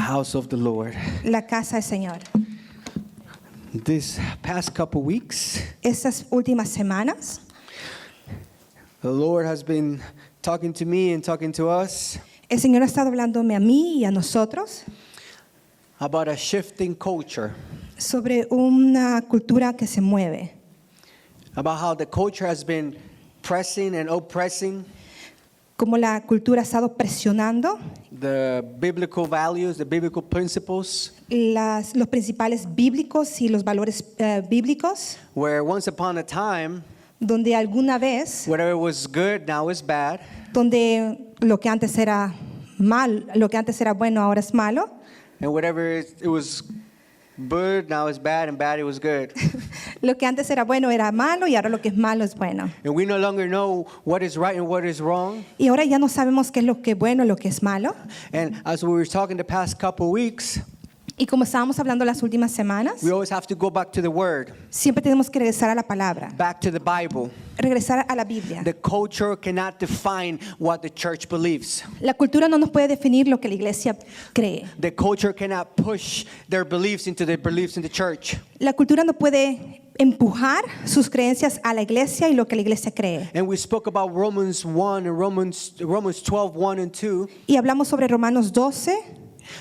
house of the Lord. la casa del Señor. This past couple weeks, Estas últimas semanas, the Lord has been talking to me and talking to us el Señor ha estado hablándome a mí y a nosotros about a shifting culture, sobre una cultura que se mueve, about how the culture has been pressing and oppressing como la cultura ha estado presionando the biblical values, the biblical principles, los principales bíblicos y los valores bíblicos, where once upon a time, donde alguna vez, whatever was good now is bad, donde lo que antes era mal, lo que antes era bueno ahora es malo, and whatever it was good now is bad, and bad it was good. lo que antes era bueno era malo y ahora lo que es malo es bueno. And we no longer know what is right and what is wrong. Y ahora ya no sabemos qué es lo que es bueno y lo que es malo. And as we were talking the past couple weeks, Y como estábamos hablando las últimas semanas, we always have to go back to the Word, siempre tenemos que regresar a la palabra, back to the Bible. regresar a la Biblia. The culture cannot define what the church believes. La cultura no nos puede definir lo que la iglesia cree. The culture cannot push their beliefs into the beliefs in the church. La cultura no puede empujar sus creencias a la iglesia y lo que la iglesia cree. And we spoke about Romans 1 and Romans 12, 1 and 2, Y hablamos sobre Romanos 12,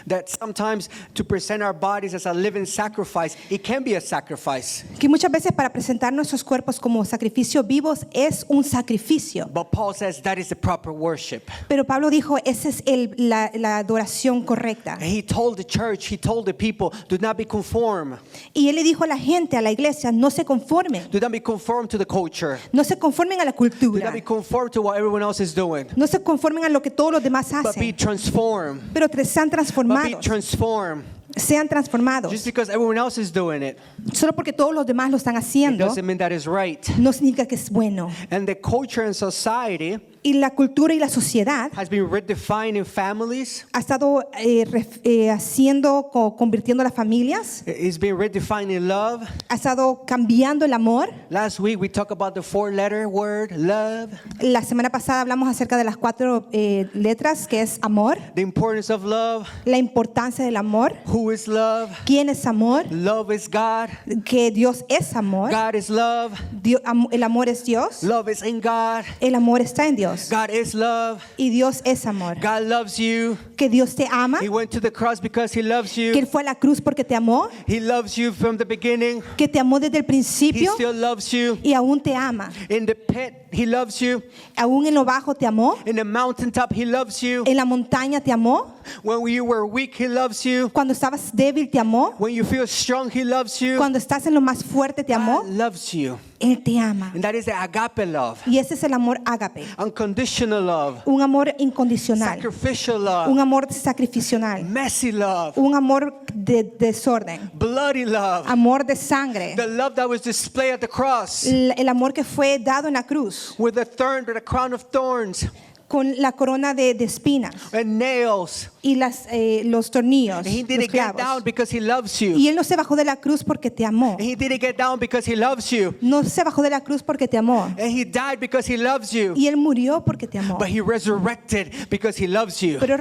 that sometimes to present our bodies as a living sacrifice, it can be a sacrifice. que muchas veces para presentar nuestros cuerpos como sacrificio vivos es un sacrificio. But Paul says that is the proper worship. Pero Pablo dijo, esa es la adoración correcta. And he told the church, he told the people, do not be conformed. Y él le dijo a la gente, a la iglesia, no se conformen. Do not be conformed to the culture. No se conformen a la Do cultura. not be conformed to what everyone else is doing. No se conformen a lo que todos los demás But be hacen. transformed. Pero sean But be transformados. transformed. Sean transformados. Just because everyone else is doing it, Solo porque todos los demás lo están it haciendo, doesn't mean that is right. no significa que es bueno. And the culture and society Y la cultura y la sociedad has been redefined in families. ha estado convirtiendo las familias, It's been redefined in love. ha estado cambiando el amor. Last week we talked about the 4-letter word, love, La semana pasada hablamos acerca de las 4 letras, que es amor, the importance of love, la importancia del amor, who is love, quién es amor, love is God, que Dios es amor, God is love, el amor es Dios, love is in God, el amor está en Dios God is love, y Dios es amor, God loves you, que Dios te ama, He went to the cross because He loves que you, Él fue a la cruz porque te amó, He loves you from the beginning, que te amó desde el He principio still loves you, y aún te ama, in the pit He loves you, aún en lo bajo te amó, in the mountaintop He loves you, en la montaña te amó, when you were weak He loves you, cuando estabas débil te amó, when you feel strong He loves you, cuando estás en lo más fuerte te amó, God loves you, Él te ama. and that is the agape love, Y ese es el amor ágape, unconditional love, un amor incondicional, sacrificial un love, amor sacrificial, messy love, un amor de desorden, bloody love, amor de sangre, the love that was displayed at the cross el amor que fue dado en la cruz, with the crown of thorns con la corona de espinas and nails. y los tornillos, And He los didn't get down clavos. because He loves you. Y Él no se bajó de la cruz porque te amó. And He didn't get down because He loves you. No se bajó de la cruz porque te amó. And He died because He loves you. Y Él murió porque te amó. But He resurrected because He loves you. Pero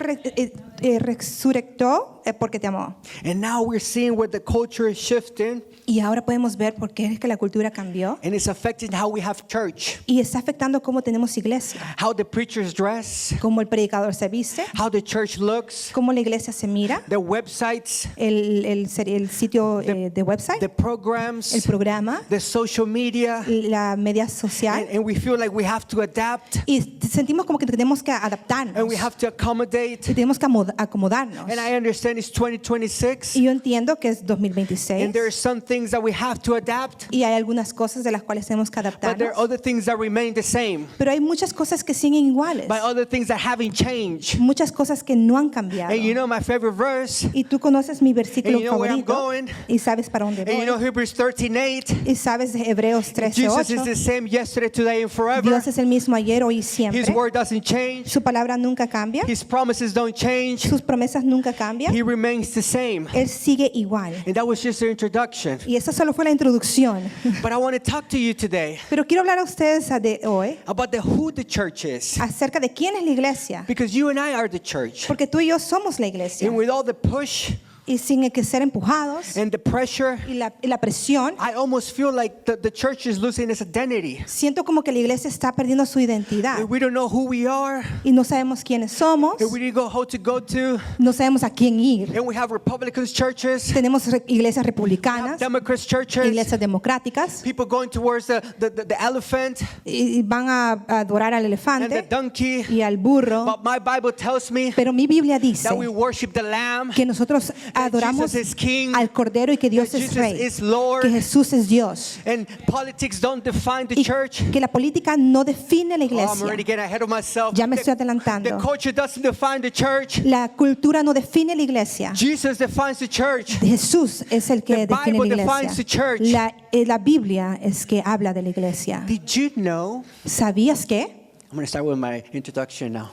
resurrectó porque te amó. And now we're seeing where the culture is shifting, Y ahora podemos ver por qué es que la cultura cambió and it's affecting how we have church, y está afectando cómo tenemos iglesia, how the preachers dress, cómo el predicador se viste, how the church looks, cómo la iglesia se mira, the websites, el sitio de website, the el programs, programa, the social media, la media social. and we feel like we have to adapt Y sentimos como que tenemos que adaptarnos and we have to accommodate. y tenemos que acomodarnos. And I understand it's 2026, Y yo entiendo que es and 2026 there are some things that we have to adapt, y hay algunas cosas de las cuales tenemos que but there are adaptarnos. other things that remain the same, Pero hay muchas cosas que siguen iguales, but other things that haven't changed. muchas cosas que no han cambiado. And you know my favorite verse, Y tú conoces mi versículo And you know where I'm favorito going. y sabes para dónde and you know voy Hebrews 13:8. y sabes de Hebreos Jesus is 13:8. the same yesterday, today, and forever. Dios es el mismo ayer, hoy y His siempre. word doesn't change. Su palabra nunca cambia. His promises don't change. change. sus promesas nunca cambian. He remains the same. Él sigue igual. And that was just the introduction. Y esa solo fue la introducción. But I want to talk to you today Pero quiero hablar a ustedes de hoy about who the church is. acerca de quién es la iglesia. Because you and I are the church. Porque tú y yo somos la iglesia. And with all the push Y sin que ser empujados and the pressure, y la presión, I almost feel like the church is losing its identity. siento como que la iglesia está perdiendo su identidad. And we don't know who we are. Y no sabemos quiénes somos, And we didn't know who to go to. no sabemos a quién ir. And we have Republican churches, Tenemos iglesias we have republicanas, Democrat churches, iglesias democráticas, people going towards the elephant y van a adorar al and the elefante donkey. y al burro. But my Bible tells me Pero mi Biblia dice that we worship the Lamb, que nosotros adoramos Jesus is King, al Cordero y que Dios that es Jesus Rey, is Lord, que Jesús es Dios. and politics don't define the Y church. que la política no define la Oh, I'm iglesia. already getting ahead of myself. Ya me estoy The adelantando. culture doesn't define the church. La cultura no define la iglesia. Jesus defines the church. Jesús es el que The define Bible la defines the iglesia. church. La Biblia es que habla de la iglesia. Did you know? ¿Sabías que? I'm going to start with my introduction now.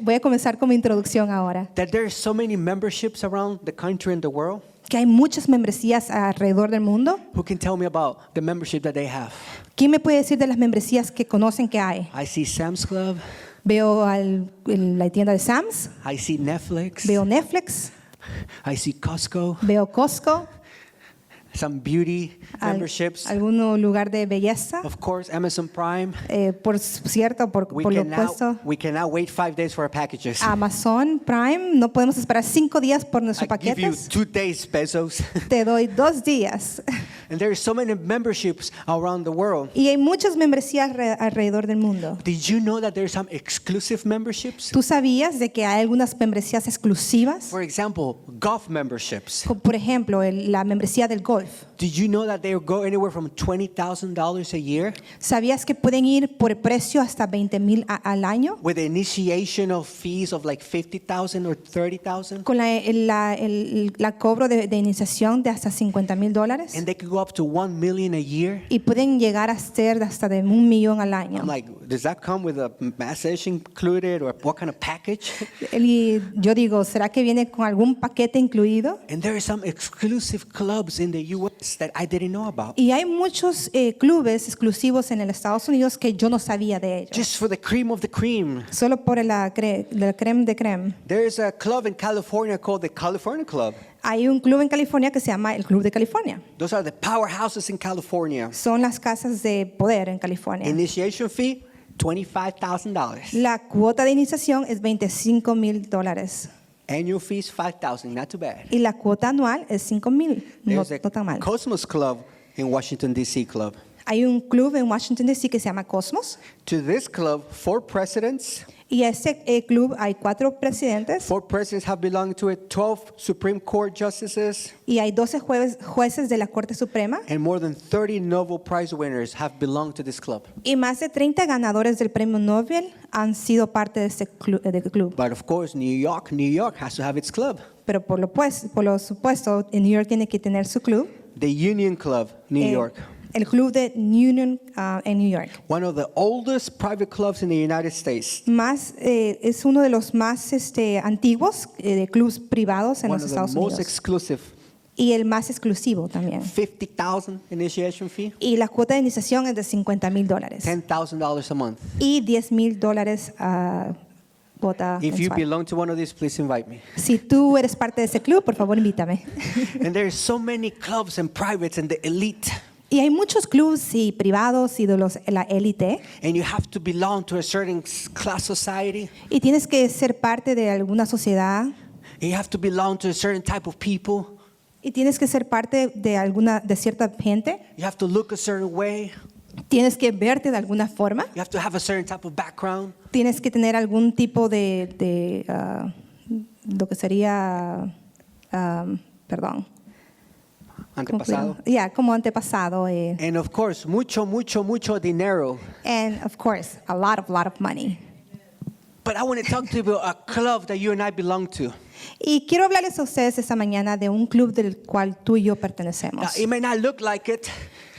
Voy a comenzar con mi introducción ahora. That there are so many memberships around the country and the world. Que hay muchas membresías alrededor del mundo. Who can tell me about the membership that they have? ¿Quién me puede decir de las membresías que conocen que hay? I see Sam's Club. Veo la tienda de Sam's, I see Netflix. veo Netflix, I see Costco. veo Costco, Some beauty memberships. algún lugar de belleza. Of course, Amazon Prime. Por cierto, por lo opuesto, We cannot wait 5 days for our packages. Amazon Prime, no podemos esperar 5 días por nuestros I give you paquetes. 2 days pesos. Te doy 2 días. And there are so many memberships around the world. Y hay muchas membresías alrededor del mundo. Did you know that there are some exclusive memberships? ¿Tú sabías de que hay algunas membresías exclusivas? For example, golf memberships. Por ejemplo, la membresía del golf. Did you know that they go anywhere from $20,000 a year ¿Sabías que pueden ir por precio hasta 20,000 al año? with initiational fees of like $50,000 or $30,000? Con la cobro de iniciación de hasta $50,000. And they could go up to $1 million a year. Y pueden llegar a ser hasta de 1,000,000 al año. I'm like, does that come with a massage included or what kind of package? Y yo digo, ¿será que viene con algún paquete incluido? And there are some exclusive clubs in the U.S. that I didn't know about. Y hay muchos clubes exclusivos en el Estados Unidos que yo no sabía de ellos. Just for the cream of the cream. Solo por la creme de creme. There's a club in California called the California Club. Hay un club en California que se llama el Club de California. Those are the powerhouses in California. Son las casas de poder en California. Initiation fee, $25,000. La cuota de iniciación es $25,000 Annual fees, $5,000. Not too bad. y la cuota anual es $5,000. No, There's no tan a mal. Cosmos Club in Washington, D.C. club. Hay un club en Washington D.C. que se llama Cosmos To this club, 4 presidents. y a ese club hay 4 presidentes 4 presidents have belonged to it, 12 Supreme Court justices, y hay 12 jueces de la Corte Suprema and more than 30 Nobel Prize winners have belonged to this club. y más de 30 ganadores del premio Nobel han sido parte de este club. But of course, New York has to have its club. Pero por lo supuesto, en New York tiene que tener su club. The Union Club, New York. El club de Union en New York. One of the oldest private clubs in the United States. Es uno de los más antiguos de clubes privados en One los of the Estados most Unidos. exclusive. Y el más exclusivo también. $50,000 initiation fee, Y la cuota de iniciación es de $50,000 $10,000 a month. y $10,000 a cuota If you mensual. belong to one of these, please invite me. Si tú eres parte de ese club, por favor invítame. And there's so many clubs and privates and the elite. Y hay muchos clubes y privados y de la élite. And you have to belong to a certain class society. Y tienes que ser parte de alguna sociedad. And you have to belong to a certain type of people. Y tienes que ser parte de cierta gente. You have to look a certain way. Tienes que verte de alguna forma. You have to have a certain type of background. Tienes que tener algún tipo de lo que sería, perdón. Antepasado. Como antepasado. And of course, mucho dinero. And of course, a lot of money. But I want to talk to you about a club that you and I belong to. Y quiero hablarles a ustedes esta mañana de un club del cual tú y yo pertenecemos. Now, it may not look like it,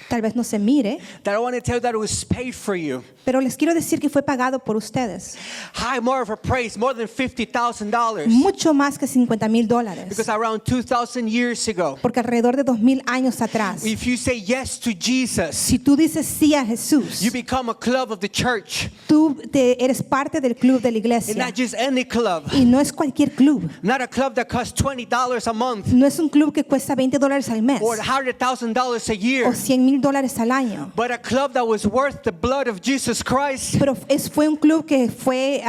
tal vez no se mire, that I want to tell you that it was paid for you. pero les quiero decir que fue pagado por ustedes. High more of a praise, more than $50,000. Mucho más que $50,000. Because around 2,000 years ago, Porque alrededor de 2000 años atrás, if you say yes to Jesus, si tú dices sí a Jesús, you become a club of the church. tú eres parte del club de la And iglesia. not just any club. Y no es cualquier club. Not a club that costs $20 a month No es un club que cuesta $20 al mes or $100,000 a o year. $100,000 al año. But a club that was worth the blood of Jesus Christ. Pero fue un club que fue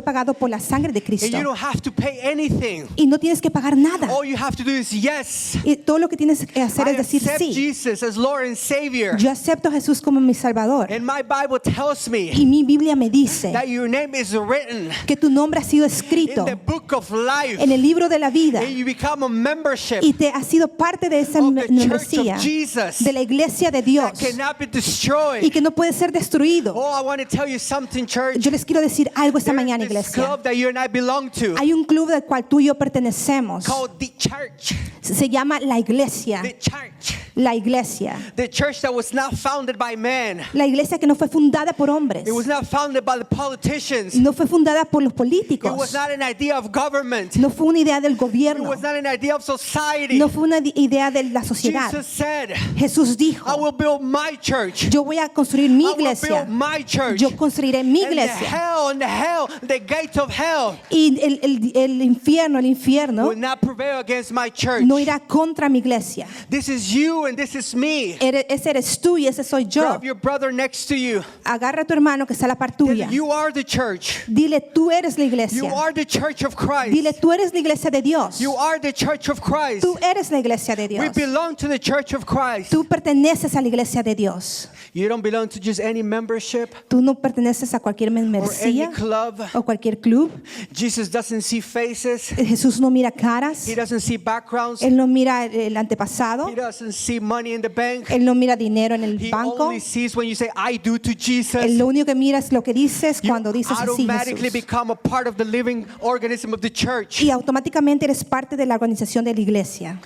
pagado por la sangre de And Cristo. you don't have to pay anything. Y no tienes que pagar nada. All you have to do is yes. Y todo lo que tienes que hacer I es decir accept sí. Jesus as Lord and Savior. Yo acepto a Jesús como mi Salvador. And my Bible tells me Y mi Biblia me dice that your name is written que tu nombre ha sido in escrito the book of life. en el libro de la vida And you become a membership y te has sido parte de esa of the church membresía of Jesus de la iglesia de Dios that cannot be y destroyed. que no puede ser destruido. Oh, I want to tell you something, church. Yo les quiero decir algo esta There's mañana, this iglesia. club that you and I belong to Hay un club del cual tú y yo pertenecemos. called the church. Se llama la iglesia. The church. La iglesia. The church that was not founded by man. La iglesia que no fue fundada por hombres. It was not founded by the politicians. No fue fundada por los It was políticos. not an idea of government. No fue una idea del It gobierno. was not an idea of society. No fue una idea de la sociedad. Jesus said, Jesús I dijo, will build my church. yo voy a construir mi I will iglesia. build my church. Yo construiré mi And the hell, the gate of hell Y el infierno will not prevail against my church. no irá contra mi iglesia. This is you and this is me. Ese eres tú y ese soy yo. Grab your brother next to you. Agarra a tu hermano que está a la par tuya. You are the church. Dile, tú eres la You iglesia. are the church of Christ. Dile, tú eres la iglesia de Dios. You are the church of Christ. Tú eres la iglesia de We Dios. belong to the church of Christ. Tú perteneces a la iglesia de Dios. You don't belong to just any membership Tú no perteneces a cualquier or any membresía club. o cualquier club. Jesus doesn't see faces. Jesús no mira caras. He doesn't see backgrounds. Él no mira el antepasado. He doesn't see money in the bank. Él no mira dinero en el He banco. only sees when you say, I do to Jesus. Él lo único que mira es lo que dices You cuando dices así, automatically Jesús. become a part of the living organism of the church. Y automáticamente eres parte de la organización de la iglesia.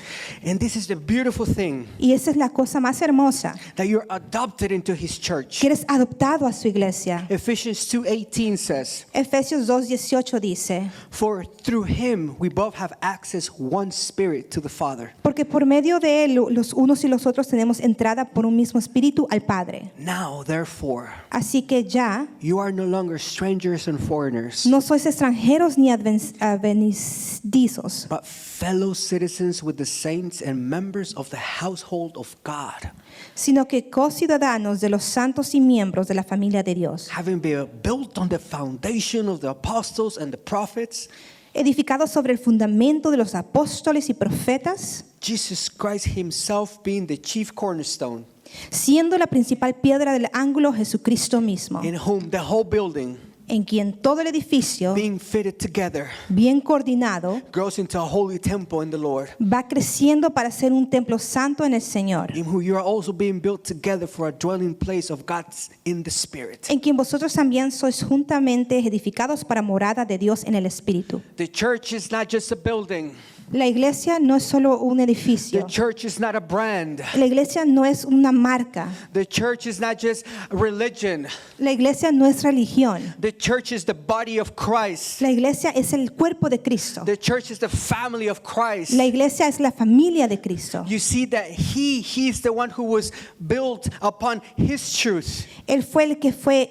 And this is the beautiful thing, Y esa es la cosa más hermosa, that you're adopted into his church. que eres adoptado a su iglesia. Ephesians 2:18 says, Efesios 2:18 dice, for through him we both have access one spirit to the Father. porque por medio de él los unos y los otros tenemos entrada por un mismo espíritu al Padre. Now, therefore, Así que ya you are no longer strangers and foreigners, no sois extranjeros ni advenedizos, but fellow citizens with the saints and members of the household of God, sino que co-ciudadanos de los santos y miembros de la familia de Dios, having been built on the foundation of the apostles and the prophets, edificados sobre el fundamento de los apóstoles y profetas, Jesus Christ himself being the chief cornerstone, siendo la principal piedra del ángulo Jesucristo mismo, in whom the whole building, en quien todo el edificio, being fitted together, bien coordinado, grows into a holy temple in the Lord, va creciendo para ser un templo santo en el Señor, in whom you are also being built together for a dwelling place of God in the Spirit. en quien vosotros también sois juntamente edificados para morada de Dios en el Espíritu. The church is not just a building. La iglesia no es solo un The edificio. church is not a brand. La iglesia no es una marca. The church is not just religion. La iglesia no es religión. The church is the body of Christ. La iglesia es el cuerpo de Cristo. The church is the family of Christ. La iglesia es la familia de Cristo. You see that he's the one who was built upon his truth. Él fue el que fue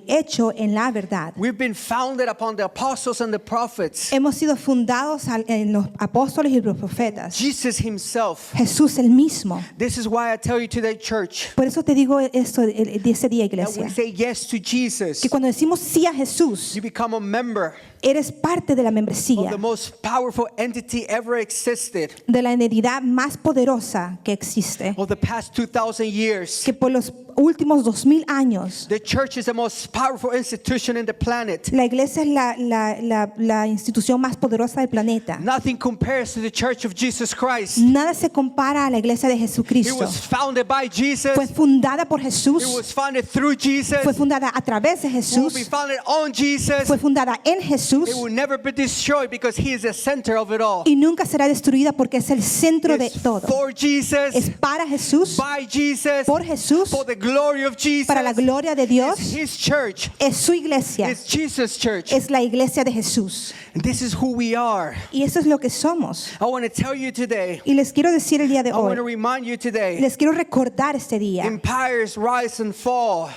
hecho en la verdad. We've been founded upon the apostles and the prophets. Hemos sido fundados en los apóstoles y los profetas. Jesus himself. Jesús el mismo. This is why I tell you today, church, Por eso te digo esto de ese día, that iglesia. we say yes to Jesus. Que cuando decimos sí a Jesús, You become a member eres parte de la of membresía, the most powerful entity ever existed de la entidad más poderosa que existe, of the past 2,000 years. que por los últimos 2000 años, The church is the most powerful institution in the planet. la iglesia es la institución más poderosa del planeta. Nothing compares to the church of Jesus Christ. Nada se compara a la iglesia de It Jesucristo. was founded by Jesus. Fue fundada por It Jesús, was founded through Jesus. fue fundada a través de It will Jesús, be founded on Jesus. fue fundada en Jesús It will never be destroyed because He is the center of it all. y nunca será destruida porque es el centro de It's todo. for Jesus, Es para Jesús, by Jesus, por Jesús, for the glory of Jesus. para la gloria de Dios. It's His church. Es su iglesia, It's Jesus' church. es la iglesia de Jesús. And this is who we are. Y eso es lo que somos. I want to tell you today, Y les quiero decir el día de I want to hoy, remind you today, les quiero recordar este día, empires rise and fall.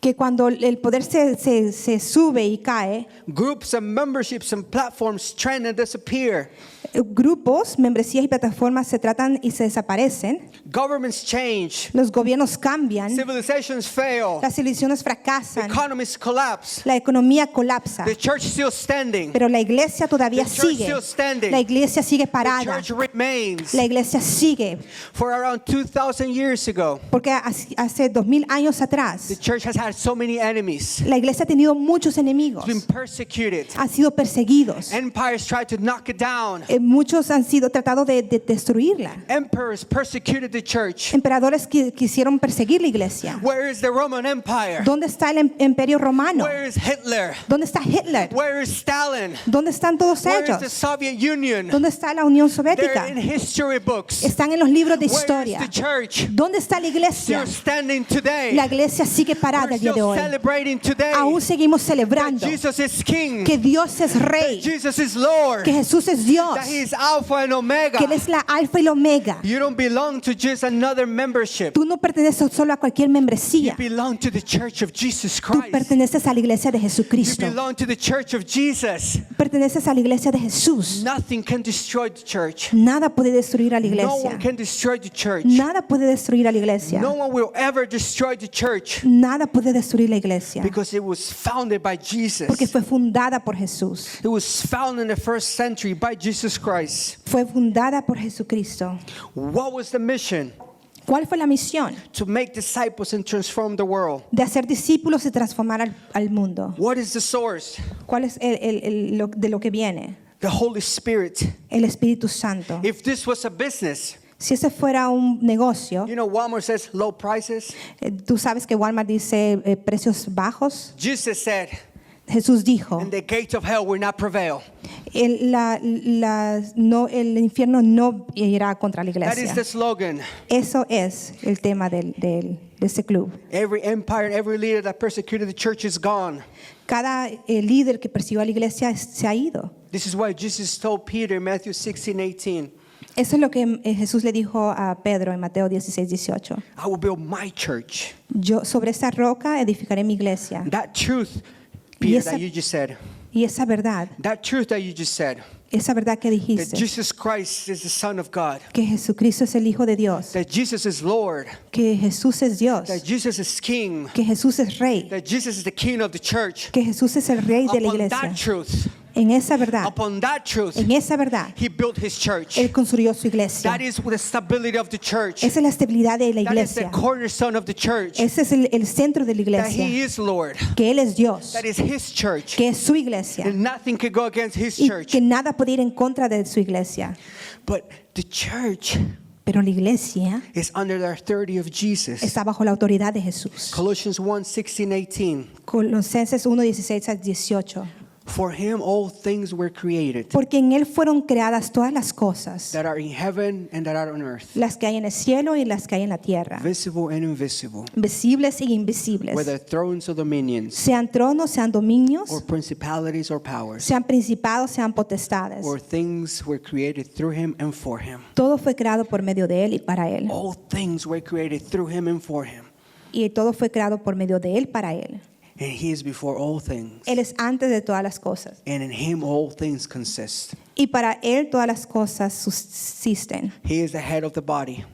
que cuando el poder se sube y cae, Groups and memberships and platforms trend and disappear. grupos, membresías y plataformas se tratan y se desaparecen, Governments change. los gobiernos cambian, Civilizations fail. las civilizaciones fracasan, Economies collapse. la economía colapsa, The church is still standing. pero la iglesia todavía The church sigue, still standing. la iglesia sigue The parada, church remains. la iglesia sigue, For around 2,000 years ago, porque hace 2000 años the atrás, church has had so many enemies. la iglesia ha tenido muchos enemigos, It's been persecuted. han sido perseguidos. Empires tried to knock it down. Muchos han sido tratados de destruirla. Emperors persecuted the church. Emperadores quisieron perseguir la iglesia. Where is the Roman Empire? ¿Dónde está el imperio romano? Where is Hitler? ¿Dónde está Hitler? Where is Stalin? ¿Dónde están todos Where is the ellos? Soviet Union? ¿Dónde está la Unión They're Soviética? in history books. Están en los libros de Where is historia. the church? ¿Dónde está la iglesia? Still standing today. La iglesia sigue parada We're el día de still hoy. celebrating today Aún seguimos that celebrando Jesus is King, que Dios es Rey, Jesus is Lord, que Jesús es Dios, that He is Alpha and Omega. que Él es la alfa y la omega. You don't belong to just another membership. Tú no perteneces solo a cualquier You membresía. belong to the church of Jesus Tú Christ. perteneces a la iglesia de You Jesucristo. belong to the church of Jesus. Perteneces a la iglesia de Jesús. Nothing can destroy the church. Nada puede destruir a la No iglesia. one can destroy the church. Nada puede destruir a la iglesia. No one will ever destroy the church Nada puede destruir la iglesia. because it was founded by Jesus. Porque fue fundada por Jesús. It was founded in the first century by Jesus Christ. Fue fundada por Jesucristo. What was the mission? ¿Cuál fue la misión? To make disciples and transform the world. De hacer discípulos y transformar al mundo. What is the source? ¿Cuál es de lo que viene? The Holy Spirit. El Espíritu Santo. If this was a business, Si ese fuera un negocio, you know, Walmart says low prices. tú sabes que Walmart dice precios bajos. Jesus said, Jesús dijo, and the gates of hell will not prevail. el infierno no irá contra la That is iglesia. the slogan. Eso es el tema de ese club. Every empire and every leader that persecuted the church is gone. Cada líder que persiguió a la iglesia se ha ido. This is why Jesus told Peter in Matthew 16:18, Eso es lo que Jesús le dijo a Pedro en Mateo 16:18. I will build my church. Yo sobre esa roca edificaré mi iglesia. That truth, Peter, esa- that you just said, Y esa verdad that you just said, que that dijiste, Jesus Christ is the Son of God, que Jesucristo es el Hijo de Dios, that Jesus is Lord, que Jesús es Dios, that Jesus is King, que Jesús es Rey, that Jesus is the King of the church. que Jesús es el Rey de la Upon iglesia. that truth, En esa verdad, He built His church. Él construyó su iglesia. That is the stability of the church. Esa es la estabilidad de la That is the iglesia. cornerstone of the church. Ese es el centro de la That He iglesia. is Lord. Que Él es Dios, That is His church. que es su iglesia And nothing can go against His y church. que nada puede ir en contra de su iglesia. But the church Pero la iglesia is under the authority of Jesus. está bajo la autoridad de Jesús. Colossians 1:16-18. Colosenses 1:16-18. For Him all things were created, Porque en Él fueron creadas todas las cosas, that are in heaven and that are on earth, las que hay en el cielo y las que hay en la tierra, visible and invisible, visibles y invisibles, whether thrones or dominions, sean tronos, sean dominios, or principalities or powers, sean principados, sean potestades. or things were created through Him and for Him. Todo fue creado por medio de Él y para Él. All things were created through Him and for Him. Y todo fue creado por medio de Él para Él. And He is before all things. Él es antes de todas las cosas. And in Him all things consist. Y para Él todas las cosas subsisten. He is the head of the body,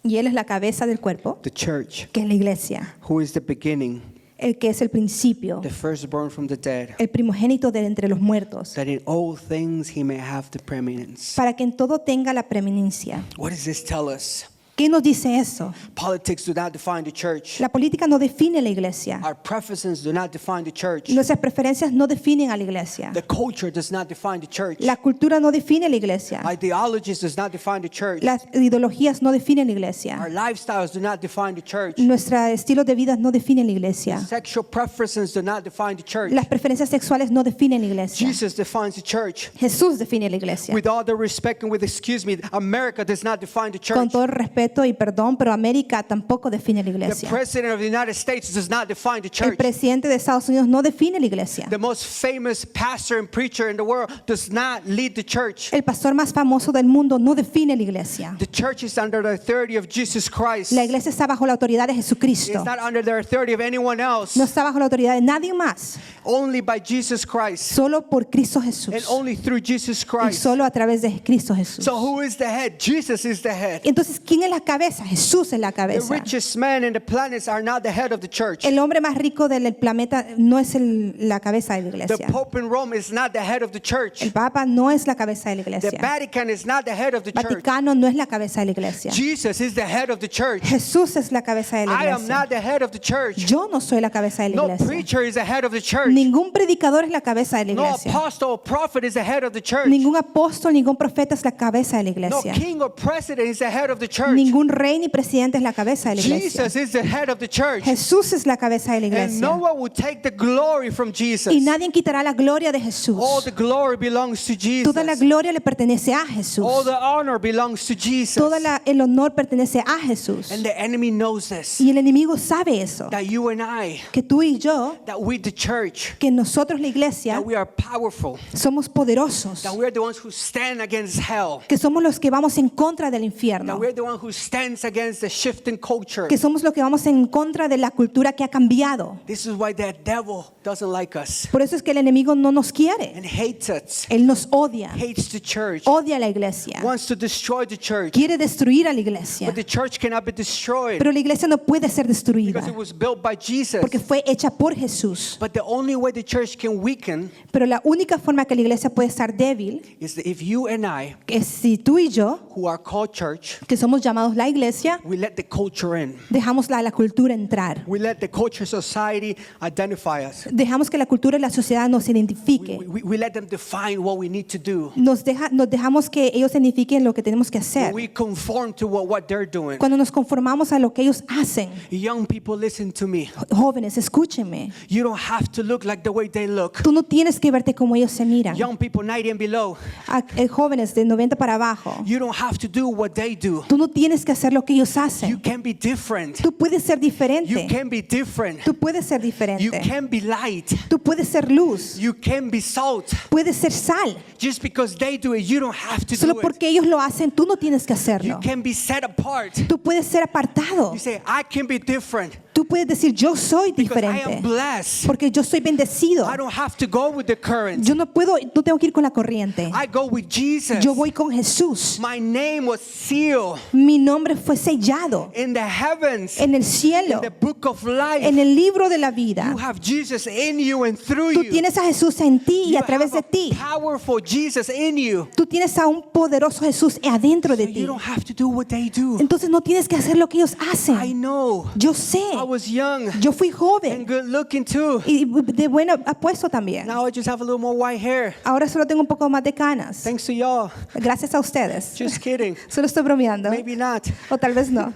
Y Él es la cabeza del cuerpo, the church, que es la iglesia. who is the beginning, El que es el principio, the firstborn from the dead, el primogénito de entre los muertos. that in all things He may have the preeminence. Para que en todo tenga la preeminencia. What does this tell us? ¿Qué nos dice eso? Politics do not define the church. La política no define la iglesia. Our preferences do not define the church. Nuestras preferencias no definen a la iglesia. The culture does not define the church. La cultura no define la iglesia. Ideologies does not define the church. Las ideologías no definen la iglesia. Our lifestyles do not define the church. Nuestro estilo de vida no define la iglesia. Sexual preferences do not define the church. Las preferencias sexuales no definen la iglesia. Jesus defines the church. Jesús define la iglesia. With all the respect and with excuse me, America does not define the Con church. todo el respeto y perdón, pero América tampoco define la The iglesia. president of the United States does not define the El church. presidente de Estados Unidos no define la iglesia. The most famous pastor and preacher in the world does not lead the church. El pastor más famoso del mundo no define la iglesia. The church is under the authority of Jesus Christ. La iglesia está bajo la autoridad de Jesucristo. It's not under the authority of anyone else. No está bajo la autoridad de nadie más. Only by Jesus Christ. Solo por Cristo Jesús. And only through Jesus Y Christ. solo a través de Cristo Jesús. So who is the head? Jesus is the head. Entonces, ¿quién es la cabeza? Jesús es la The cabeza. richest man in the planets are not the head of the church. El hombre más rico del planeta no es la cabeza de la The iglesia. Pope in Rome is not the head of the church. El Papa no es la cabeza de la The iglesia. Vatican is not the head of the church. Vaticano no es la cabeza de la iglesia. Jesus is the head of the church. Jesús es la cabeza de la I am iglesia. not the head of the church. Yo no soy la cabeza de la No iglesia. preacher is the head of the church. Ningún predicador es la cabeza de la No iglesia. apostle or prophet is the head of the church. Ningún apóstol, ningún profeta es la cabeza de la No iglesia. king or president is the head of the church. Ningún rey ni presidente es la cabeza de la iglesia. Jesus is the head of the church. Jesús es la cabeza de la And iglesia. no one will take the glory from Jesus. Y nadie quitará la gloria de Jesús. All the glory belongs to Jesus. Toda la gloria le pertenece a Jesús. All the honor belongs to Jesus. Todo el honor pertenece a Jesús. And the enemy knows this. Y el enemigo sabe eso. That you and I, Que tú y yo, that we the church, que nosotros la iglesia, that we are powerful. somos poderosos. That we are the ones who stand against hell. Que somos los que vamos en contra del That infierno. we are the one who stands against the shifting culture. Que somos los que vamos en contra de la cultura que ha cambiado. This is why the devil doesn't like us Por eso es que el enemigo no nos quiere. and hates us, Él nos odia. hates the church, Odia a la iglesia. wants to destroy the church. Quiere destruir a la iglesia. But the church cannot be destroyed Pero la iglesia no puede ser destruida. because it was built by Jesus. Porque fue hecha por Jesús. But the only way the church can weaken Pero la única forma que la iglesia puede estar débil is that if you and I, es si tú y yo, who are called church, que somos llamados la iglesia, we let the culture in. dejamos la cultura entrar. We let the culture society identify us. Dejamos que la cultura y la sociedad nos identifique. We let them define what we need to do. Nos dejamos que ellos signifiquen lo que tenemos que hacer. We conform to what they're doing. Cuando nos conformamos a lo que ellos hacen, Young people, listen to me. jóvenes, escúchenme. You don't have to look like the way they look. Tú no tienes que verte como ellos se miran. Young people 90 and below, Jóvenes de 90 para abajo, you don't have to do what they do. tú no tienes que hacer lo que ellos You hacen. can be different. Tú puedes ser You diferente. can be different. Tú puedes ser You diferente. can be light. Tú puedes ser luz. You can be salt. Puedes ser sal. Just because they do it, you don't have to Solo do it. porque ellos lo hacen, tú no tienes que You hacerlo. can be set apart. Tú puedes ser apartado. You say, I can be different Tú puedes decir, yo soy because I am diferente. blessed. Porque yo soy bendecido. I don't have to go with the current. Yo no tengo que ir con la corriente. I go with Jesus. Yo voy con Jesús. My name was sealed Mi nombre fue sellado in the heavens, en el in cielo, the book of life. en el libro de la vida. You have Jesus in you and through Tú you. tienes a Jesús en ti y You a través have de ti. a powerful Jesus in you. Tú tienes a un poderoso Jesús adentro de You ti. don't have to do what they do. Entonces no tienes que hacer lo que ellos I hacen. know. Yo sé. I was young Yo fui and joven good looking too. y de buen apuesto también. Now I just have a little more white hair. Ahora solo tengo un poco más de canas. Thanks to y'all. Gracias a ustedes. Just kidding. Solo estoy bromeando. Maybe not. O tal vez no.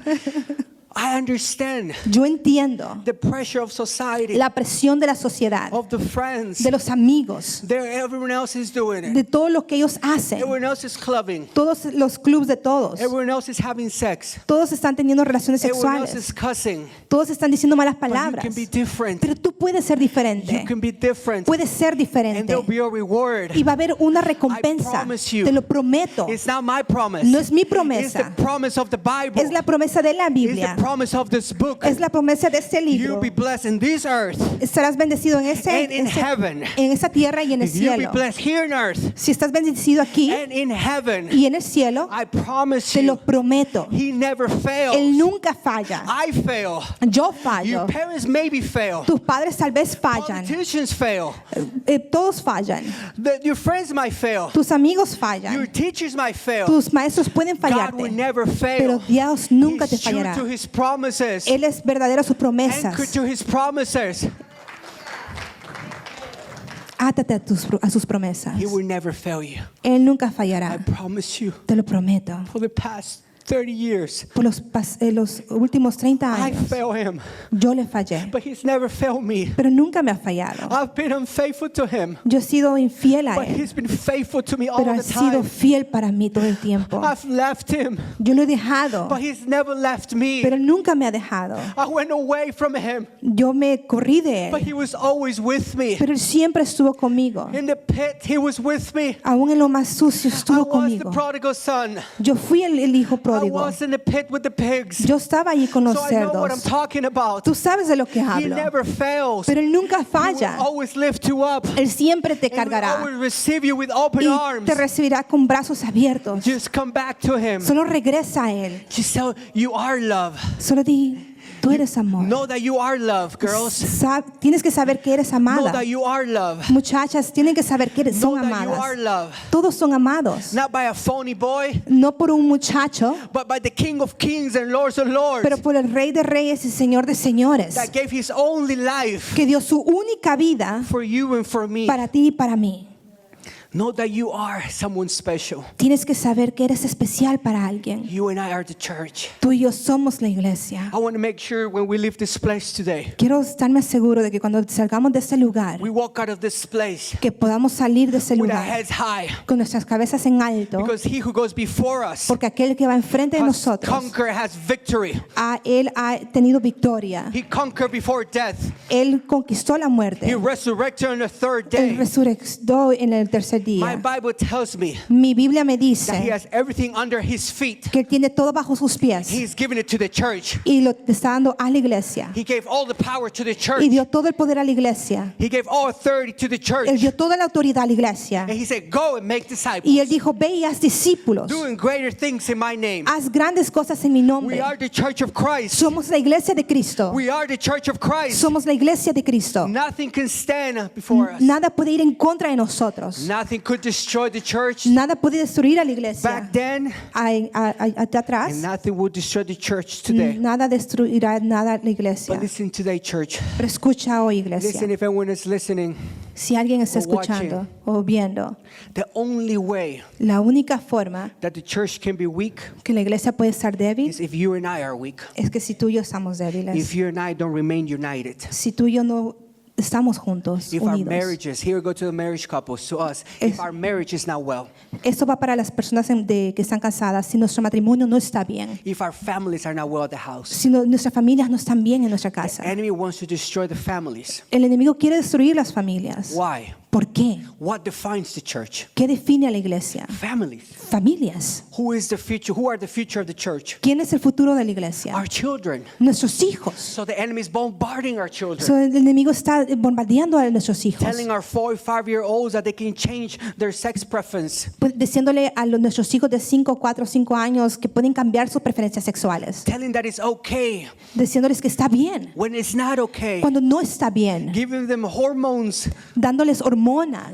I understand Yo entiendo the pressure of society, la presión de la sociedad, of the friends. de los amigos, Everyone else is doing it. de todo lo que ellos hacen. Everyone else is clubbing. Todos los clubs de todos. Everyone else is having sex. Todos están teniendo relaciones Everyone else sexuales. is cussing. Todos están diciendo malas But you palabras. can be different. Pero tú puedes ser diferente. You can be different. Puedes ser And diferente. there'll be a reward. Y va a haber una I recompensa. promise you. Te lo prometo. It's not my promise. No es mi It's promesa. the promise of the Bible. Es la promesa de la It's the Biblia. promise of this book. Es la promesa de este You'll libro. be blessed in this earth Estarás bendecido en and in heaven. en esa tierra y en el You'll be cielo. blessed here on earth Si estás bendecido aquí and in heaven. y en el cielo, I promise te lo you, prometo. He never Él fails. nunca falla. I fail. Yo Your fallo. parents maybe fail. Tus padres tal vez fallan. Politicians fail. Todos fallan. Your friends might fail. Tus amigos Your fallan. teachers might fail. Tus maestros pueden God will fallarte. never Pero fail. Dios nunca te He's true fallará. to His promises. Él es verdadero a sus Anchor promesas. to His promises. Átate a sus promesas. He will never fail you. Él nunca I fallará. promise you. Te lo prometo. For the past 30 years, Por los últimos 30 I años, failed Him, yo le fallé. but He's never failed me. Pero nunca me ha fallado. I've been unfaithful to Him, Yo he sido infiel a but Él. He's been faithful to me all Pero the ha sido time. fiel para mí todo el tiempo. I've left Him, Yo lo he dejado. but He's never left me. Pero Él nunca me ha dejado. I went away from Him, Yo me corrí de but Él. He was always with me. Pero Él siempre estuvo conmigo. In the pit, He was with me. Aún en lo más sucio I estuvo was the conmigo. prodigal son. Yo fui el hijo I pródigo. was in the pit with the pigs. Yo estaba allí con los So I know what I'm cerdos. talking about. Tú sabes de lo que He hablo. never fails. Pero Él nunca He will falla. always lift you up. Él siempre te And will cargará always receive you with open y arms. te recibirá con brazos abiertos. Just come back to Him. Solo regresa a Él. Just tell you are love. Solo di, tú eres amor. Know that you are love, girls. Tienes que saber que eres Know amada. that you are love. Muchachas, tienen que saber que son Know that you are amadas. love. Todos son amados. Not by a phony boy, No por un muchacho, but by the King of Kings and Lords of Lords pero por el Rey de Reyes y Señor de Señores, that gave His only life que dio su única vida for you and for me. para ti y para mí. Know that you are someone special. Tienes que saber que eres especial para alguien. You and I are the church. Tú y yo somos la iglesia. I want to make sure when we leave this place today, Quiero estarme seguro de que cuando salgamos de este lugar, we walk out of this place que podamos salir de ese with our lugar heads high. con nuestras cabezas en alto, Because He who goes before us porque aquel que va enfrente de has nosotros, conquered, has victory. Él ha tenido victoria. He conquered before death. Él conquistó la He muerte. resurrected on the third Él day. resucitó en el tercer My día. Bible tells me Mi Biblia me that He dice has everything under His feet. que Él tiene todo bajo sus pies He's given it to the church. y lo está dando a la iglesia. He gave all the power to the Y church. dio todo el poder a la iglesia. He gave all authority to the Él church. dio toda la autoridad a la iglesia. And He said, go and make disciples, Y Él dijo, ve y haz discípulos. doing greater things in my name. Haz grandes cosas en mi We nombre. are the church of Christ. Somos la iglesia de Cristo. We are the church of Christ. Somos la iglesia de Cristo. Nothing can stand before us. Nada puede ir en contra de nosotros. Nothing could destroy the church Nada puede destruir a la iglesia. back then, Atrás. and nothing will destroy the church today. Nada destruirá nada la iglesia. But listen today, church. Pero escucha hoy, Listen, iglesia. if anyone is listening, Si alguien está or watching. escuchando o viendo, the only way la única forma that the church can be weak que la iglesia puede estar débil is if you and I are weak. es que si tú y yo estamos débiles, If you and I don't remain united. si tú y yo no estamos juntos, If our unidos. marriages, here we go to the marriage couples, to us, Es- if our marriage is not well, Esto va para las personas que están casadas. Si nuestro matrimonio no está bien, if our families are not well at the house, si nuestras familias no están bien en nuestra the casa, enemy wants to destroy the families. el enemigo quiere destruir las familias. Why? ¿Por qué? What defines the church? ¿Qué define a la iglesia? Families. Familias. Who is the future? Who are the future of the church? ¿Quién es el futuro de la iglesia? Our children. Nuestros hijos. So the enemy is bombarding our children, So, el enemigo está bombardeando a nuestros hijos, telling our 4 or 5-year-olds that they can change their sex preference, pues, diciéndole a nuestros hijos de 5, 4, 5 años que pueden cambiar sus preferencias sexuales, telling that it's okay diciéndoles que está bien when it's not okay, cuando no está bien, giving them hormones dándoles hormonas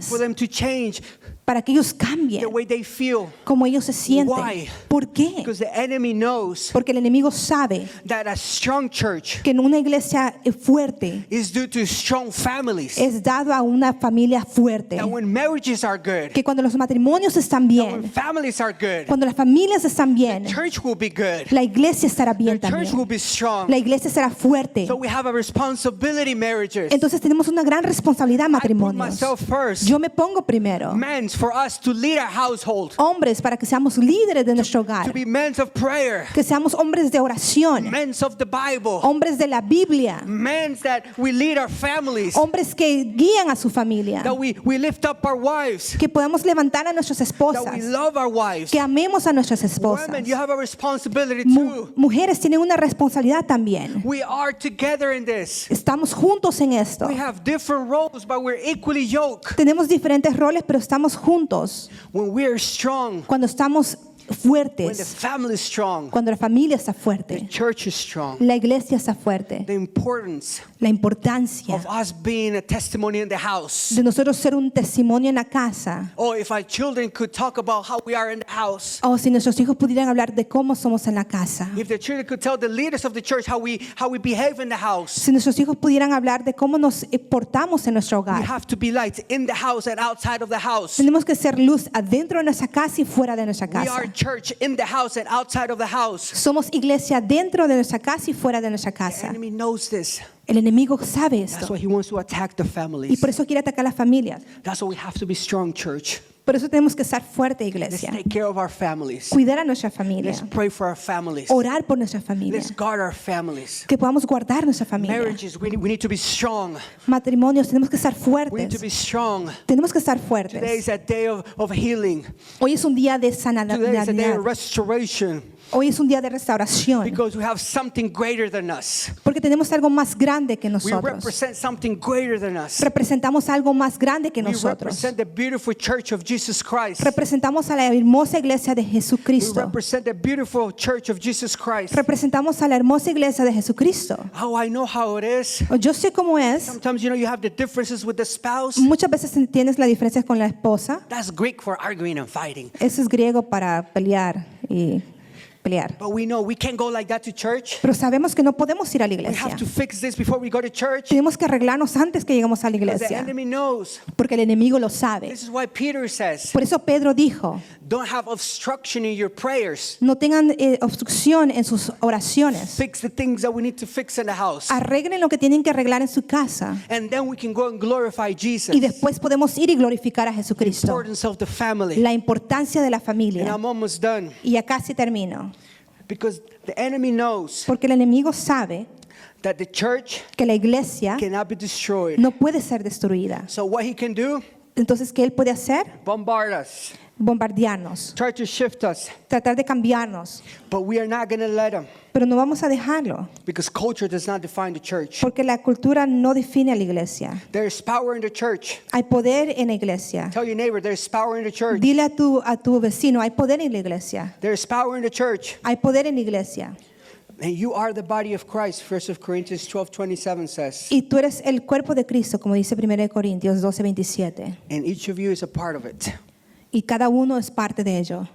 for them to change para que ellos cambien the way they feel. como ellos se sienten. Why? ¿Por qué? Because the enemy knows Porque el enemigo sabe that a strong church que en una iglesia fuerte is due to strong families. es dado a una familia fuerte, That when marriages are good, que cuando los matrimonios están when bien, families are good, cuando las familias están bien, church will be good. la iglesia estará The bien church will también. be strong. La iglesia será fuerte. So we have a responsibility, marriages. Entonces tenemos una gran responsabilidad, I put matrimonios. myself first. Yo me pongo primero. Men's for us to lead our household, Hombres para que seamos líderes de nuestro to hogar. be men of prayer, Que seamos hombres de oración. men of the Bible, Hombres de la Biblia. men that we lead our families, Hombres que guían a su familia. that we lift up our wives, Que podamos levantar a nuestras that esposas. we love our wives. Que amemos a nuestras esposas. Women, you have a responsibility Mu- too. Mujeres tienen una responsabilidad también. We are together in this. Estamos juntos en esto. We have different roles, but we're equally yoked. Tenemos diferentes roles, pero estamos juntos. When we are strong, Cuando estamos when the fuertes, family is strong, cuando la familia está the fuerte, church is strong. la iglesia está fuerte, The importance la importancia of us being a testimony in the house. de nosotros ser un testimonio en la casa. Oh, if our children could talk about how we are in the house. O si nuestros hijos pudieran hablar de cómo somos en la casa. If the children could tell the leaders of the church how we behave in the house. Si nuestros hijos pudieran hablar de cómo nos portamos en nuestro We hogar. have to be lights in the house and outside of the house. Tenemos que ser luz adentro de nuestra casa y fuera de nuestra We casa. are church in the house and outside of the house. Somos iglesia dentro de nuestra casa y fuera de nuestra The casa. enemy knows this. El enemigo sabe That's esto why he wants to attack the y families. por eso quiere atacar a las familias. That's why we have to be strong, church. Por eso tenemos que estar fuerte, Let's iglesia. take care of our families. Cuidar a nuestra familia. Let's pray for our families. Orar por nuestra familia. Let's guard our families. Que podamos guardar nuestra familia. Marriages, we need to be strong. Matrimonios, tenemos que estar We need to fuertes. be strong. Tenemos que estar Today fuertes. is a day of healing. Hoy es un día de Today is a day sanidad. of restoration Hoy es un día de restauración. because we have something greater than us. Porque tenemos algo más grande que We nosotros. represent something greater than us. Representamos algo más grande que We nosotros. represent the beautiful church of Jesus Christ. Representamos a la hermosa iglesia de We Jesucristo. represent the beautiful church of Jesus Christ. Representamos a la hermosa iglesia de Jesucristo. Oh, I know how it is. Yo sé cómo es. Sometimes, you have the differences with the spouse. Muchas veces tienes la diferencia con la esposa. That's Greek for arguing and fighting. Eso es griego para pelear y pelear. But we know we can't go like that to church. Pero sabemos que no podemos ir a la We iglesia. have to fix this before we go to church. Tenemos que arreglarnos antes que lleguemos a la Because the iglesia. enemy knows. Porque el enemigo lo sabe. This is why Peter says, Por eso Pedro dijo, don't have obstruction in your prayers. no tengan obstrucción en sus oraciones. Fix the things that we need to fix in the house. Arreglen lo que tienen que arreglar en su casa. And then we can go and glorify Jesus. Y después podemos ir y glorificar a The Jesucristo. importance of the family. La importancia de la And familia. I'm almost done. Y acá sí termino. Because the enemy knows Porque el enemigo sabe that the church que la iglesia cannot be destroyed. no puede ser destruida. So what he can do, Entonces, ¿qué él puede hacer? bombard us, Bombardearnos, try to shift us. tratar de cambiarnos. But we are not going to let him. Pero no vamos a dejarlo. Because culture does not define the church. Porque la cultura no define a la iglesia. There's power in the church. Hay poder en la iglesia. Tell your neighbor, there's power in the church. Dile a tu vecino, hay poder en la iglesia. There's power in the church. Hay poder en la iglesia. And you are the body of Christ, 1 Corinthians 12:27 says. Y tú eres el cuerpo de Cristo, como dice 1 Corintios 12:27. And each of you is a part of it. Y cada uno es parte de ello.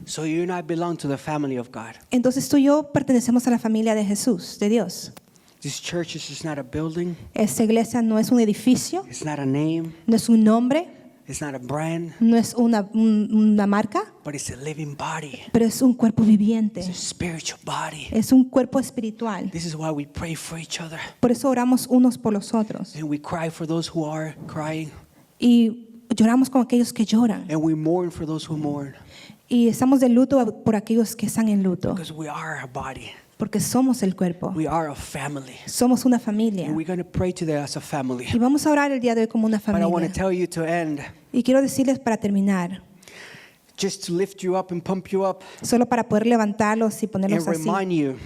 So you and I belong to the family of God. Entonces tú y yo pertenecemos a la familia de Jesús, de Dios. This church is just not a building. Esta iglesia no es un edificio, It's not a name. no es un nombre, It's not a brand. no es una marca, But it's a living body. pero es un cuerpo viviente. It's a spiritual body. Es un cuerpo espiritual. This is why we pray for each other. Por eso oramos unos por los otros. And we cry for those who are crying. Y lloramos con aquellos que lloran. And we mourn for those who mourn. Y estamos de luto por aquellos que están en luto. Because we are a body. Porque somos el cuerpo. We are a family. Somos una familia. And we're going to pray today as a family. Y vamos a orar el día de hoy como una But I want to familia. tell you to end, Y quiero decirles para terminar, just to lift you up and pump you up solo para poder levantarlos y ponerlos and así remind you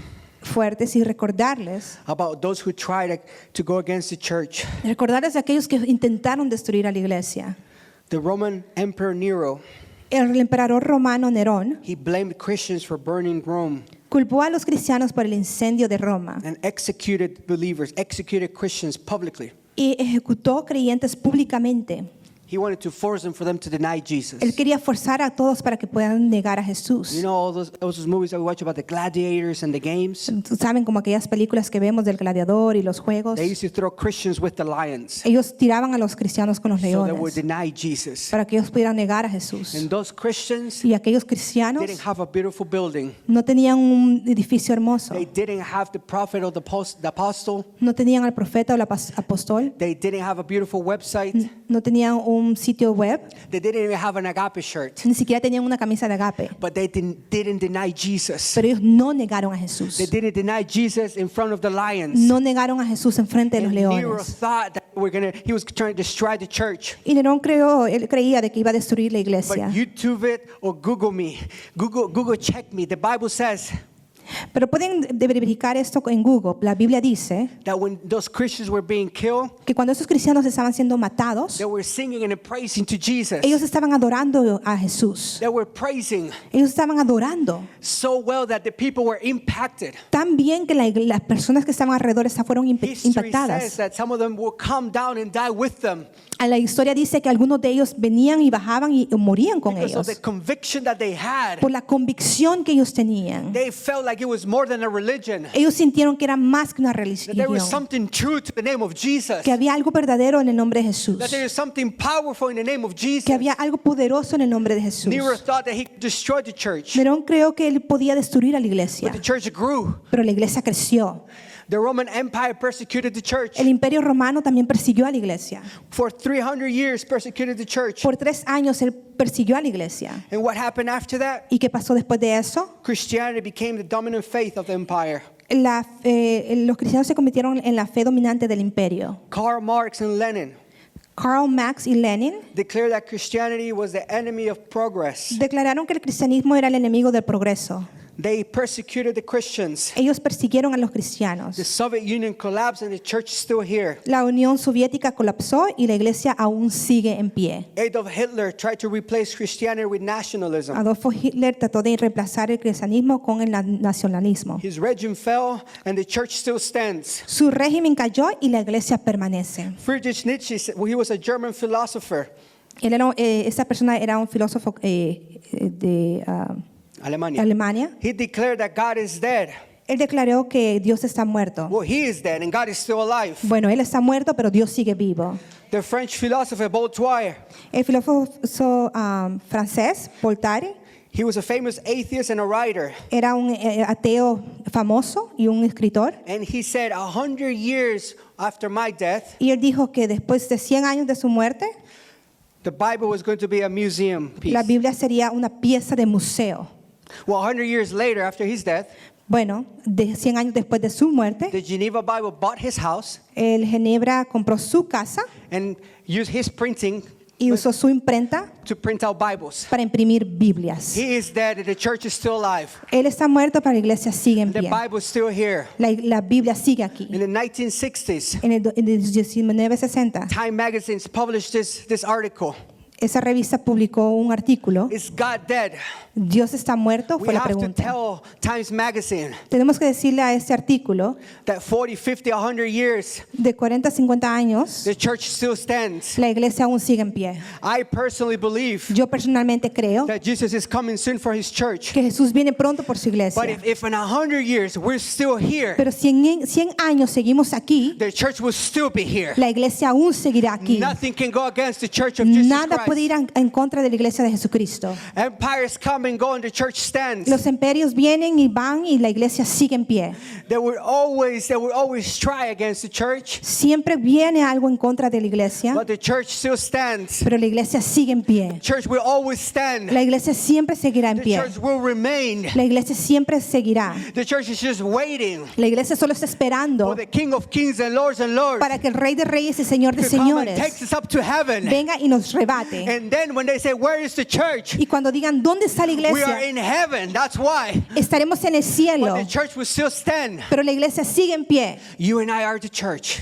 fuertes y recordarles about those who try to go against the church. de aquellos que intentaron destruir a la iglesia. The Roman Emperor Nero, El emperador romano Nerón he blamed Christians for burning Rome culpó a los cristianos por el incendio de Roma and executed Christians publicly. y ejecutó creyentes públicamente. He wanted to force them for them to deny Jesus. Él quería forzar a todos para que puedan negar a You Jesús. know all those movies that we watch about the gladiators and the games? Saben, como aquellas películas que vemos del gladiador y los juegos. They used to throw Christians with the lions Ellos tiraban a los cristianos con los so they would leones deny Jesus. para que ellos pudieran negar a Jesús. And those Christians Y aquellos cristianos didn't have a beautiful building. no tenían un edificio hermoso. They didn't have the prophet or the apostle. No tenían al profeta o al apóstol. They didn't have a beautiful website. No tenían un sitio web, They didn't even have an agape shirt. ni siquiera tenían una camisa de agape, But they didn't deny Jesus. pero ellos no negaron a Jesús. They didn't deny Jesus in front of the lions. No negaron a Jesús en frente de los And Nero leones. thought that he was trying to destroy the church. Y Nerón él creía de que iba a destruir la iglesia. But YouTube it or Google me. Google check me. The Bible says Pero pueden verificar esto en Google. La Biblia dice that when those Christians were being killed, que cuando esos cristianos estaban siendo matados, they were singing and praising to Jesus. ellos estaban adorando a Jesús. They were praising Ellos estaban adorando so well that the people were impacted. tan bien que las personas que estaban alrededor fueron History says impactadas. that some of them will come down and die with them La historia dice que algunos de ellos venían y bajaban y morían con because of ellos the conviction that they had. por la convicción que ellos tenían. They felt like it was more than a religion. Ellos sintieron que era más que una That there was religión, something true to the name of Jesus. que había algo verdadero en el nombre de Jesús, That there is something powerful in the name of Jesus. que había algo poderoso en el nombre de Jesús. Nero thought that he could destroy the church, Nerón creó que él podía destruir a la iglesia, but the church grew. pero la iglesia creció. The Roman Empire persecuted the church. El imperio romano también persiguió a la iglesia. For 300 years persecuted the church. Por 3 años él persiguió a la iglesia. And what happened after that? ¿Y qué pasó después de eso? Christianity became the dominant faith of the empire. Los cristianos se convirtieron en la fe dominante del imperio. Karl Marx and Lenin Karl Marx y Lenin declared that Christianity was the enemy of progress. declararon que el cristianismo era el enemigo del progreso. They persecuted the Christians. Ellos persiguieron a los The cristianos. Soviet Union collapsed and the church is still here. La Unión Soviética colapsó y la iglesia aún sigue en pie. Adolf Hitler tried to replace Christianity with nationalism. Adolfo Hitler trató de reemplazar el cristianismo con el nacionalismo. His regime fell and the church still stands. Su régimen cayó y la iglesia permanece. Friedrich Nietzsche, he was a German philosopher. Esa persona era un filósofo de Alemania. He declared that God is dead. Él declaró que Dios está muerto. Well, he is dead and God is still alive. Bueno, él está muerto, pero Dios sigue vivo. The French philosopher Voltaire, El filósofo francés, Voltaire, he was a famous atheist and a writer. era un ateo famoso y un escritor. And he said, 100 years after my death, Y él dijo que después de 100 años de su muerte, the Bible was going to be a museum piece. la Biblia sería una pieza de museo. Well, 100 years later, after his death, Bueno, de 100 años después de su muerte, the Geneva Bible bought his house el Ginebra compró su casa and used his printing y usó su imprenta to print out Bibles. para imprimir Biblias. He is dead and the church is still alive. Él está muerto, pero la iglesia sigue en The pie. Bible is still here. La Biblia sigue aquí. In the 1960s, En el 1960, Time Magazine published this article. esa revista publicó un artículo. Is God dead? ¿Dios está muerto? We Fue la have to pregunta. tell Times Magazine Tenemos que decirle a este artículo, that 40, 50, 100 years, de 40 a 50 años, the church still stands. la iglesia aún sigue en pie. I personally believe Yo personalmente creo that Jesus is coming soon for his church. que Jesús viene pronto por su But iglesia. if in 100 years we're still here, Pero si en 100 años seguimos aquí, the church will still be here. la iglesia aún seguirá aquí. Nothing can go against the church of Jesus Nada puede ir Christ. en contra de la iglesia de Jesucristo. Empires come and go and the church stands. Los imperios vienen y van y la iglesia sigue en pie. They will always try against the church, Siempre viene algo en contra de la iglesia, but the church still stands. pero la iglesia sigue en pie. Church will always stand. La iglesia siempre seguirá en The pie. church will remain. La iglesia siempre seguirá. The church is just waiting La iglesia solo está for esperando the King of Kings and Lords para que el Rey de Reyes y Señor de to come and Señores take us up to heaven. venga y nos rebate. And then when they say, "Where is the church?" Y cuando digan, ¿dónde está la We are iglesia? in heaven. That's why. Estaremos en el cielo, But the church will still stand. pero la iglesia sigue en pie. You and I are the church.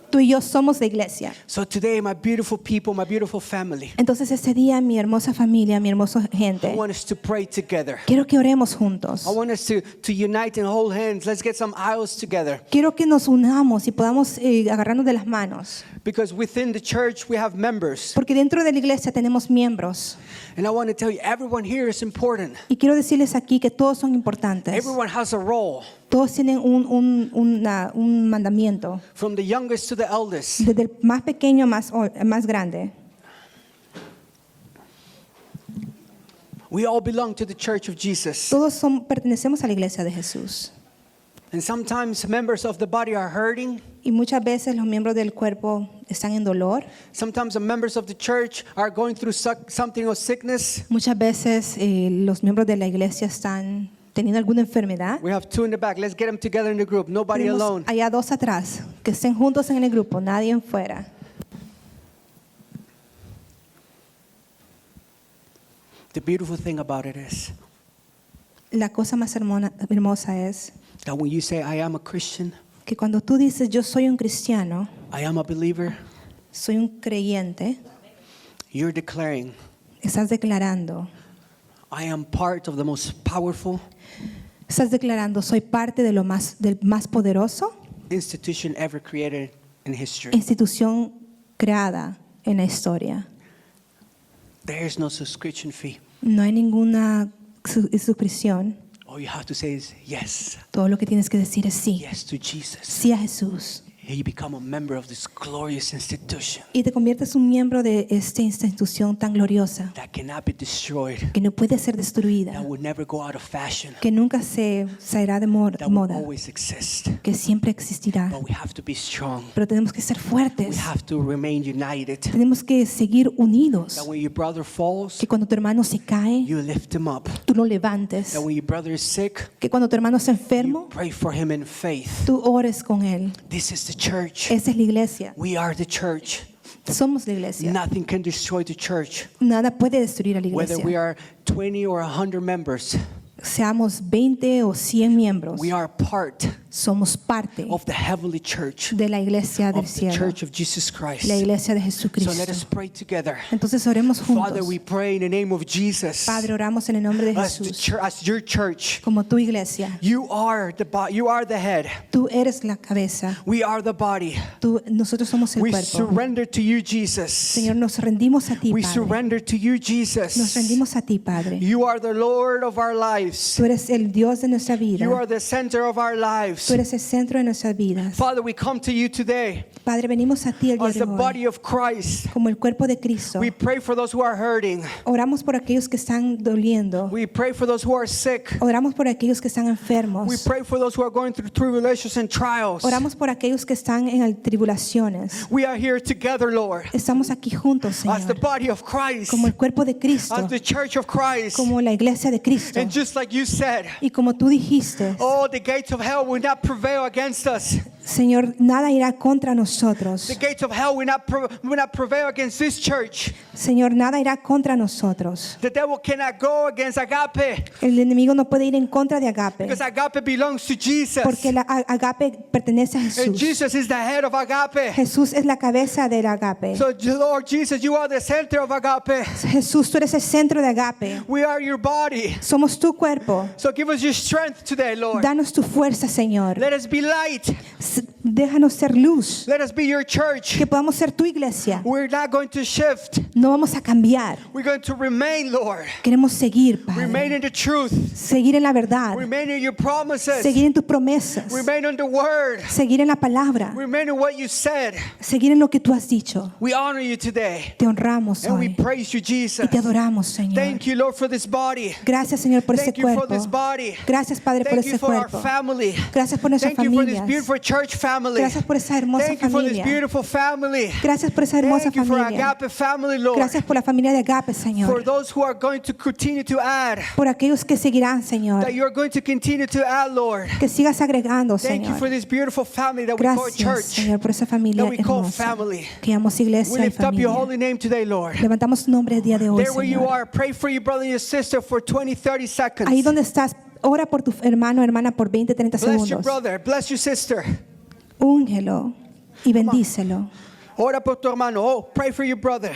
Tú y yo somos la iglesia. So today, my beautiful people, my beautiful family, Entonces este día, mi hermosa familia, mi hermosa I gente, want us to pray together. quiero que oremos juntos. I want us to unite and hold hands. Let's get some aisles together. Quiero que nos unamos y podamos agarrarnos de las manos. Because within the church, we have members. Porque dentro de la iglesia tenemos miembros. And I want to tell you, everyone here is important. Y quiero decirles aquí que todos son importantes. Everyone has a role, Todos tienen un mandamiento. from the youngest to the eldest. Desde el más pequeño más grande. We all belong to the church of Jesus. Todos pertenecemos a la iglesia de Jesús. And sometimes members of the body are hurting. Y muchas veces los miembros del cuerpo están en dolor. Sometimes the members of the church are going through something of sickness. Muchas veces los miembros de la iglesia están teniendo alguna enfermedad. We have two in the back. Let's get them together in the group. Nobody Tenemos alone. allá dos atrás, que estén juntos en el grupo, nadie en fuera. The beautiful thing about it is La cosa más hermosa es that when you say, I am a Christian, que cuando tú dices yo soy un cristiano, I am a believer, soy un creyente, you're declaring, estás declarando, I am part of the most powerful soy parte de del más poderoso institution ever created in history. institución creada en la historia. There is no subscription fee. No hay ninguna suscripción. All you have to say is yes. Todo lo que tienes que decir es sí. Yes to Jesus. Sí a Jesús. And you become a member of this glorious institution Y te conviertes un miembro de esta institución tan gloriosa that cannot be destroyed, que no puede ser that destruida, will never go out of fashion, que nunca se irá de that will moda, always exist. que siempre existirá. But we have to be strong. Pero tenemos que ser We fuertes. have to remain united. Tenemos que seguir unidos. That when your brother falls, Que cuando tu hermano se cae, you lift him up. tú lo levantes. That when your brother is sick, Que cuando tu hermano está you enfermo, pray for him in faith. tú ores con él. This is the church. Esa es la iglesia. We are the church. Somos la iglesia. Nothing can destroy the church. Nada puede destruir a la Whether we iglesia. are 20 or 100 members, Seamos 20 o 100 miembros, we are part somos parte of the heavenly church, de la iglesia del of the cielo, church of Jesus Christ. la iglesia de So Jesucristo. let us pray together. Entonces oremos Father, juntos. we pray in the name of Jesus. Padre, oramos en el nombre de As, Jesús. as your church, Como tu iglesia, you are the head. tú eres la cabeza. We are the body. Nosotros somos el We cuerpo. surrender to you, Jesus. Señor, nos rendimos a ti, We Padre. surrender to you, Nos Jesus. rendimos a ti, Padre. You are the Lord of our lives. Tú eres el Dios de nuestra vida. You are the center of our lives. Tú eres el centro de nuestras vidas. Father, we come to you today Padre, venimos a ti el día as de the hoy body of Christ. como el cuerpo de Cristo. We pray for those who are hurting. Oramos por aquellos que están doliendo. We pray for those who are sick. Oramos por aquellos que están We enfermos. pray for those who are going through tribulations and trials. Oramos por aquellos que están en tribulaciones. We are here together, Lord, Estamos aquí juntos, as the Señor, body of Christ, como el cuerpo de Cristo, as the church of Christ. como la iglesia de Cristo. And just like you said, Y como tú dijiste, oh, the gates of hell will not prevail against us. Señor, nada irá contra nosotros. The gates of hell will not prevail against this church. Señor, nada irá contra nosotros. The devil cannot go against Agape El enemigo no puede ir en contra de Agape, because Agape belongs to Jesus. porque Agape pertenece a And Jesús. Jesus is the head of Agape. Jesús es la cabeza del Agape. So, Lord Jesus, you are the center of Agape. Jesús, tú eres el centro de Agape. We are your body. Somos tu cuerpo. So give us your strength today, Lord. Danos tu fuerza, Señor. Let us be light. Déjanos ser luz. Let us be your church. Que podamos ser tu iglesia. We're not going to shift. No vamos a cambiar. We're going to remain, Lord. Queremos seguir, Remain Padre. in the truth. Seguir en la verdad. Remain in your promises. Seguir en tus promesas. Remain on the word. Seguir en la palabra. Remain in what you said. Seguir en lo que tú has dicho. We honor you today. Te honramos And we hoy. praise you, Jesus. Y te adoramos, Señor. Thank you, Lord, for this body. Gracias, Señor, por ese Thank you for cuerpo. this body. Gracias, Padre, por Thank ese you for our cuerpo. family. Gracias por nuestras Thank you for this familias. beautiful church family. Gracias por esa hermosa Thank you for this familia. beautiful family. Gracias por esa hermosa Thank you for familia. Agape family, Lord. Gracias por la familia de Agape, For Señor. those who are going to continue to add, Por aquellos que seguirán, Señor. that you are going to continue to add, Lord. Que sigas agregando, Thank you for Señor. this beautiful family that we call Gracias, church, Señor, por esa familia that we call hermosa family. que llamamos We iglesia y lift up your familia. holy name today, Lord. Levantamos tu nombre el día de hoy, There where you Señor. are, pray for your brother and your sister for 20, 30 seconds. Ahí donde estás, ora por tu hermano o hermana por 20, 30 Bless your segundos. brother, bless your sister. Úngelo y bendícelo. Ora por tu hermano. Oh, pray for your brother.